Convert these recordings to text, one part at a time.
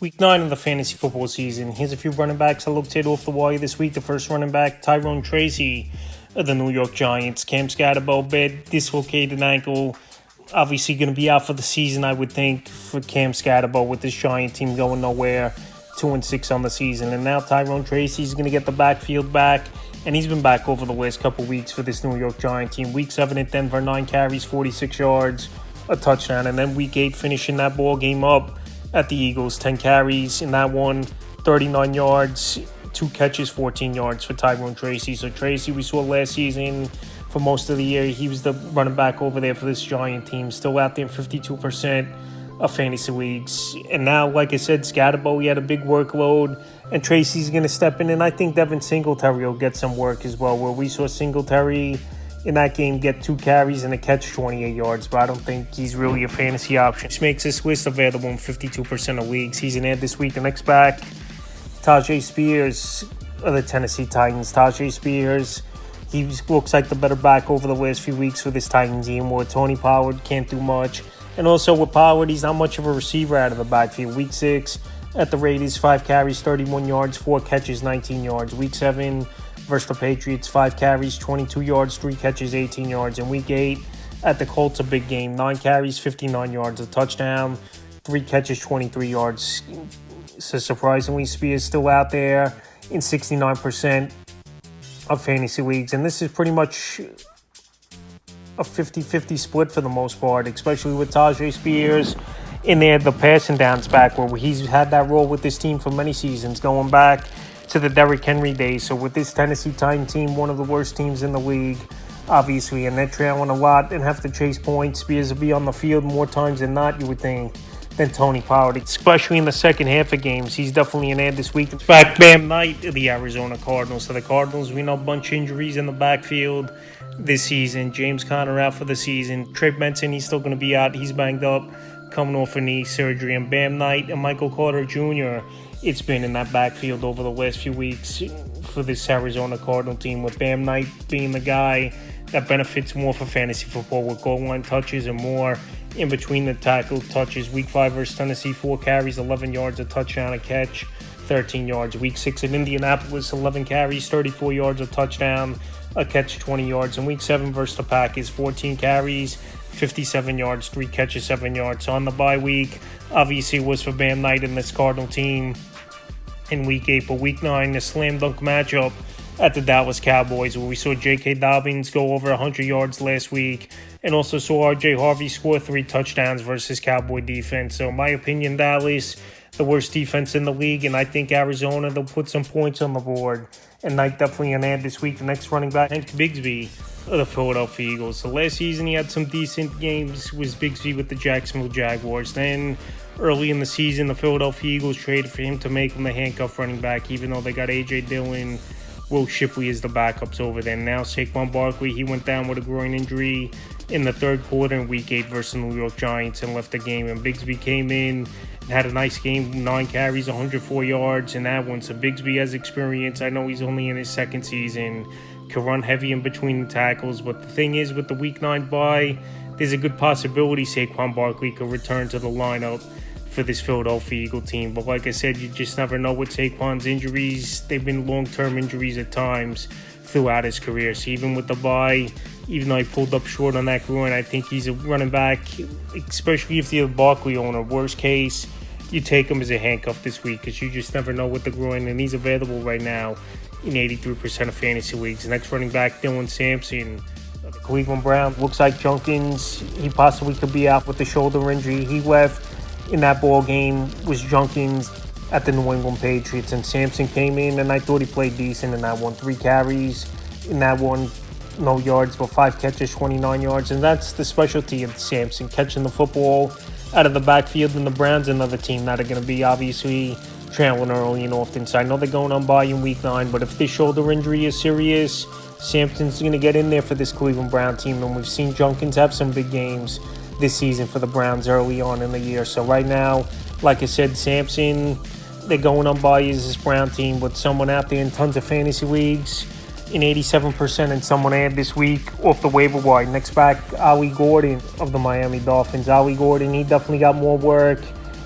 Week 9 of the fantasy football season. Here's a few running backs I looked at off the wire this week. The first running back, Tyrone Tracy of the New York Giants. Cam Scatterbo, bad dislocated ankle. Obviously going to be out for the season, I would think, for Cam Scatterbo with this Giant team going nowhere. 2-6 on the season. And now Tyrone Tracy's going to get the backfield back. And he's been back over the last couple weeks for this New York Giant team. Week 7 at Denver, 9 carries, 46 yards, a touchdown. And then week 8 finishing that ball game up at the Eagles, 10 carries in that one, 39 yards, 2 catches, 14 yards for Tyrone Tracy. So Tracy, we saw last season for most of the year, he was the running back over there for this Giant team, still out there in 52% of fantasy leagues. And now, like I said, Scatterbo, he had a big workload, and Tracy's going to step in, and I think Devin Singletary will get some work as well, where we saw Singletary in that game get 2 carries and a catch, 28 yards, but I don't think he's really a fantasy option. This makes this list available in 52% of leagues. He's an ad this week. The next back, Tajay Spears of the Tennessee Titans. Tajay Spears, he looks like the better back over the last few weeks for this Titans team, where Tony Pollard can't do much. And also with Pollard, he's not much of a receiver out of the backfield. Week 6 at the Raiders, 5 carries, 31 yards, 4 catches, 19 yards. Week 7 versus the Patriots, 5 carries, 22 yards, 3 catches, 18 yards. In Week 8 at the Colts, a big game, 9 carries, 59 yards, a touchdown, 3 catches, 23 yards. So surprisingly, Spears still out there in 69% of fantasy leagues. And this is pretty much a 50-50 split for the most part, especially with Tajay Spears in there, the passing downs back, where he's had that role with this team for many seasons, going back to the Derrick Henry days. So with this Tennessee Titan team, one of the worst teams in the league, obviously, and they're trailing a lot and have to chase points, Spears will be on the field more times than not, you would think, than Tony Pollard, especially in the second half of games. He's definitely an ad this week. In fact, Bam Knight of the Arizona Cardinals. So the Cardinals, we know, a bunch of injuries in the backfield this season. James Conner out for the season. Trey Benson, he's still going to be out. He's banged up, coming off a knee surgery. And Bam Knight and Michael Carter Jr., it's been in that backfield over the last few weeks for this Arizona Cardinal team, with Bam Knight being the guy that benefits more for fantasy football with goal line touches and more in between the tackle touches. Week 5 versus Tennessee, 4 carries, 11 yards, a touchdown, a catch, 13 yards. Week 6 in Indianapolis, 11 carries, 34 yards, a touchdown, a catch, 20 yards. And Week 7 versus the Packers, 14 carries, 57 yards, 3 catches, 7 yards. So on the bye week, obviously it was for Bam Knight and this Cardinal team in Week 8. But Week 9, the slam dunk matchup at the Dallas Cowboys, where we saw J.K. Dobbins go over 100 yards last week, and also saw R.J. Harvey score 3 touchdowns versus Cowboy defense. So in my opinion, Dallas, the worst defense in the league, and I think Arizona, they'll put some points on the board. And Knight definitely an ad this week. The next running back, Hank Bigsby of the Philadelphia Eagles. So last season he had some decent games, was Bigsby with the Jacksonville Jaguars. Then early in the season, the Philadelphia Eagles traded for him to make him the handcuff running back, even though they got A.J. Dillon, Will Shipley as the backups over there. Now Saquon Barkley, he went down with a groin injury in the third quarter in Week 8 versus the New York Giants and left the game. And Bigsby came in and had a nice game, 9 carries, 104 yards in that one. So Bigsby has experience. I know he's only in his second season, can run heavy in between the tackles. But the thing is, with the Week 9 bye, there's a good possibility Saquon Barkley could return to the lineup for this Philadelphia Eagle team. But like I said, you just never know with Saquon's injuries. They've been long-term injuries at times throughout his career. So even with the bye, even though he pulled up short on that groin, I think he's a running back, especially if you're a Barkley owner. Worst case, you take him as a handcuff this week, because you just never know with the groin, and he's available right now in 83% of fantasy leagues. Next running back, Dylan Sampson, the Cleveland Browns. Looks like Junkins, he possibly could be out with the shoulder injury. He left in that ball game, was Junkins at the New England Patriots, and Sampson came in, and I thought he played decent in that one. 3 carries in that one, no yards, but 5 catches, 29 yards, and that's the specialty of Sampson, catching the football out of the backfield. And the Browns, another team that are going to be obviously trailing early and often. So I know they're going on bye in Week 9, but if this shoulder injury is serious, Sampson's going to get in there for this Cleveland Brown team, and we've seen Junkins have some big games this season for the Browns early on in the year. So right now, like I said, Sampson, they're going on bye as this Brown team, with someone out there in tons of fantasy leagues in 87%, and someone added this week off the waiver wire. Next back, Ollie Gordon of the Miami Dolphins. Ollie Gordon, he definitely got more work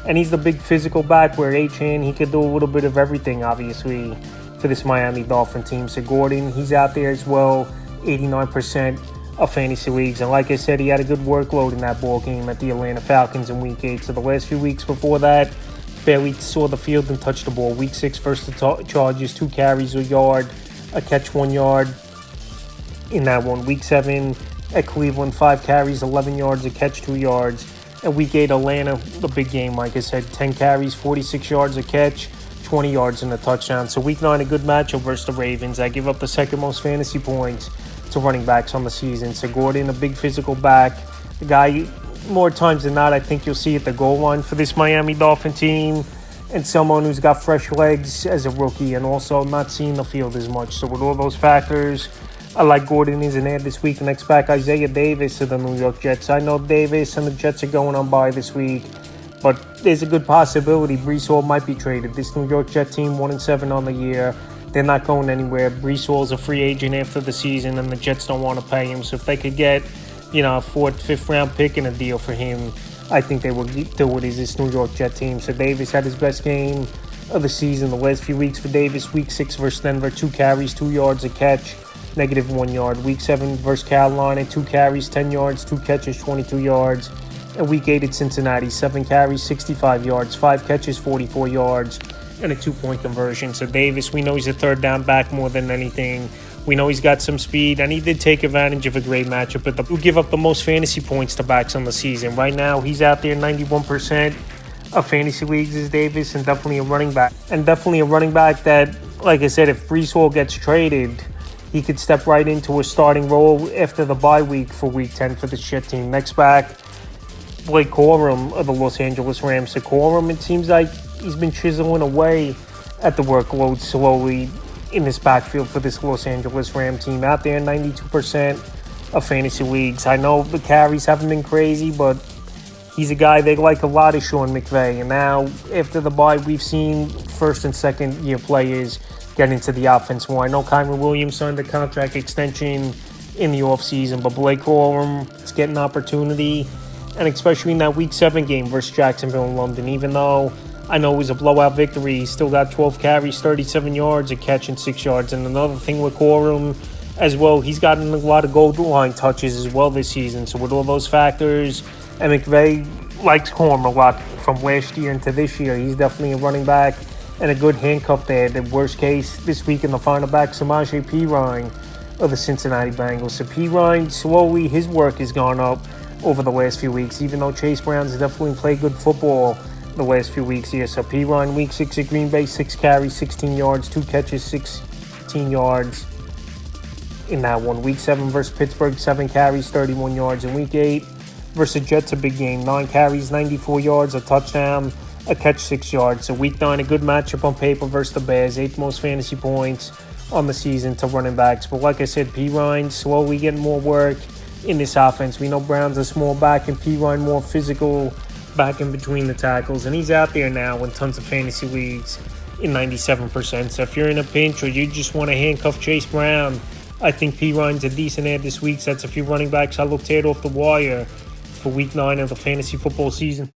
And he's the big physical back where Achane, he could do a little bit of everything, obviously, for this Miami Dolphin team. So Gordon, he's out there as well, 89% of fantasy leagues. And like I said, he had a good workload in that ball game at the Atlanta Falcons in Week 8. So the last few weeks before that, barely saw the field and touched the ball. Week 6 versus the Chargers, 2 carries, a yard, a catch, 1 yard in that one. Week 7 at Cleveland, 5 carries, 11 yards, a catch, 2 yards. And Week 8, Atlanta, the big game, like I said, 10 carries, 46 yards, a catch, 20 yards, and a touchdown. So Week 9, a good matchup versus the Ravens. I give up the second most fantasy points to running backs on the season. So Gordon, a big physical back. The guy, more times than not, I think you'll see at the goal line for this Miami Dolphin team. And someone who's got fresh legs as a rookie and also not seeing the field as much. So with all those factors, I like Gordon is in there this week. Next back, Isaiah Davis of the New York Jets. I know Davis and the Jets are going on bye this week, but there's a good possibility Breece Hall might be traded. This New York Jet team, 1-7 on the year. They're not going anywhere. Breece Hall's a free agent after the season, and the Jets don't want to pay him. So if they could get, a 4th, 5th round pick and a deal for him, I think they would do it as this New York Jet team. So Davis had his best game of the season the last few weeks for Davis. Week 6 versus Denver, 2 carries, 2 yards, a catch, -1 yard. Week 7 versus Carolina, 2 carries, 10 yards, 2 catches, 22 yards. And Week 8 at Cincinnati, 7 carries, 65 yards, 5 catches, 44 yards, and a 2-point conversion. So Davis, we know he's a third down back more than anything. We know he's got some speed, and he did take advantage of a great matchup. But who give up the most fantasy points to backs on the season? Right now, he's out there 91% of fantasy leagues is Davis, and definitely a running back. And definitely a running back that, like I said, if Breece Hall gets traded, he could step right into a starting role after the bye week for Week 10 for the shit team. Next back, Blake Corum of the Los Angeles Rams. So Corum, it seems like he's been chiseling away at the workload slowly in this backfield for this Los Angeles Ram team. Out there, 92% of fantasy leagues. I know the carries haven't been crazy, but he's a guy they like a lot of Sean McVay. And now, after the bye, we've seen first and second year players get into the offense more. I know Kyron Williams signed a contract extension in the offseason, but Blake Corum is getting opportunity. And especially in that Week 7 game versus Jacksonville in London, even though I know it was a blowout victory, he still got 12 carries, 37 yards, a catch, and 6 yards. And another thing with Corum as well, he's gotten a lot of goal line touches as well this season. So with all those factors, and McVay likes Corum a lot from last year into this year. He's definitely a running back and a good handcuff there. The worst case this week in the final back, Samaje Perine of the Cincinnati Bengals. So Perine, slowly, his work has gone up over the last few weeks, even though Chase Brown's definitely played good football the last few weeks here. So Perine, Week 6 at Green Bay, 6 carries, 16 yards, 2 catches, 16 yards in that one. Week 7 versus Pittsburgh, 7 carries, 31 yards. In Week 8 versus Jets, a big game, 9 carries, 94 yards, a touchdown, a catch, 6 yards. So Week 9, a good matchup on paper versus the Bears, 8th most fantasy points on the season to running backs. But like I said, Perine slowly getting more work in this offense. We know Brown's a small back and Perine more physical back in between the tackles, and he's out there now in tons of fantasy leagues in 97%. So if you're in a pinch or you just want to handcuff Chase Brown, I think Perine's a decent ad this week. So that's a few running backs I looked at off the wire for Week 9 of the fantasy football season.